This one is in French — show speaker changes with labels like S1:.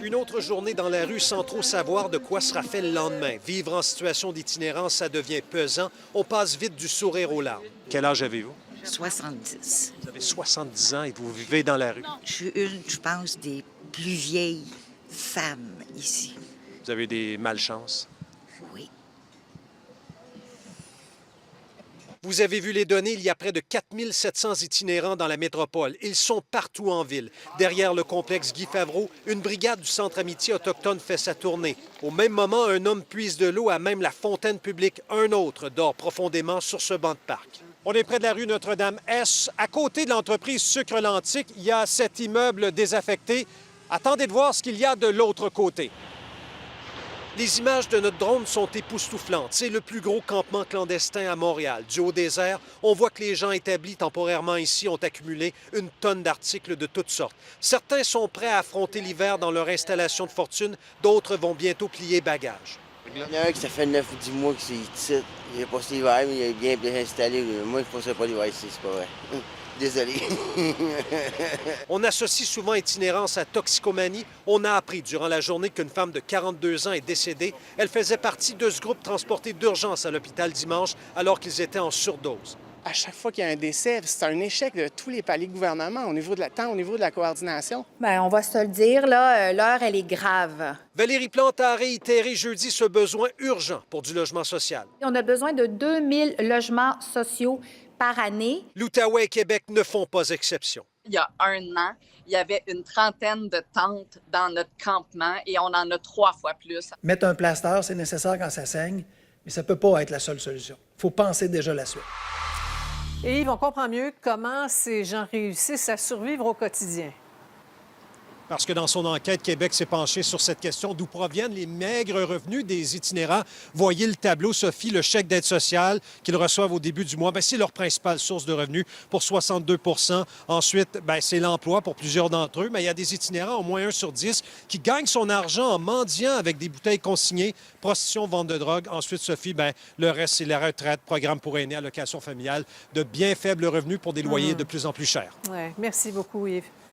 S1: Une autre journée dans la rue sans trop savoir de quoi sera fait le lendemain. Vivre en situation d'itinérance, ça devient pesant. On passe vite du sourire aux larmes. Quel âge avez-vous?
S2: 70.
S1: Vous avez 70 ans et vous vivez dans la rue.
S2: Je suis une, je pense, des plus vieilles femmes ici.
S1: Vous avez des malchances.
S2: Oui.
S1: Vous avez vu les données, il y a près de 4700 itinérants dans la métropole. Ils sont partout en ville. Derrière le complexe Guy Favreau, une brigade du Centre Amitié autochtone fait sa tournée. Au même moment, un homme puise de l'eau à même la fontaine publique. Un autre dort profondément sur ce banc de parc. On est près de la rue Notre-Dame-Est. À côté de l'entreprise Sucre L'Antique, il y a cet immeuble désaffecté. Attendez de voir ce qu'il y a de l'autre côté. Les images de notre drone sont époustouflantes. C'est le plus gros campement clandestin à Montréal. Du haut des airs, on voit que les gens établis temporairement ici ont accumulé une tonne d'articles de toutes sortes. Certains sont prêts à affronter l'hiver dans leur installation de fortune, d'autres vont bientôt plier bagages.
S3: Il y en a un qui ça fait 9 ou 10 mois qu'il est ici. Il est passé l'hiver, mais il est bien installé. Moi, je ne passerai pas l'hiver ici, c'est pas vrai. Désolé.
S1: On associe souvent itinérance à toxicomanie. On a appris durant la journée qu'une femme de 42 ans est décédée. Elle faisait partie de ce groupe transporté d'urgence à l'hôpital dimanche alors qu'ils étaient en surdose.
S4: À chaque fois qu'il y a un décès, c'est un échec de tous les paliers de gouvernement au niveau de au niveau de la coordination.
S5: Bien, on va se le dire, là, l'heure, elle est grave.
S1: Valérie Plante a réitéré jeudi ce besoin urgent pour du logement social.
S5: On a besoin de 2000 logements sociaux par année.
S1: L'Outaouais et Québec ne font pas exception.
S6: Il y a un an, il y avait une trentaine de tentes dans notre campement et on en a 3 fois plus.
S7: Mettre un plaster, c'est nécessaire quand ça saigne, mais ça ne peut pas être la seule solution. Il faut penser déjà la suite.
S8: Et Yves, on comprend mieux comment ces gens réussissent à survivre au quotidien.
S1: Parce que dans son enquête, Québec s'est penché sur cette question d'où proviennent les maigres revenus des itinérants. Voyez le tableau, Sophie, le chèque d'aide sociale qu'ils reçoivent au début du mois, c'est leur principale source de revenus pour 62 Ensuite, c'est l'emploi pour plusieurs d'entre eux, mais il y a des itinérants, au moins 1 sur 10, qui gagnent son argent en mendiant avec des bouteilles consignées, prostitution, vente de drogue. Ensuite, Sophie, le reste, c'est la retraite, programme pour aînés, allocation familiale, de bien faibles revenus pour des loyers de plus en plus chers.
S8: Ouais. Merci beaucoup, Yves.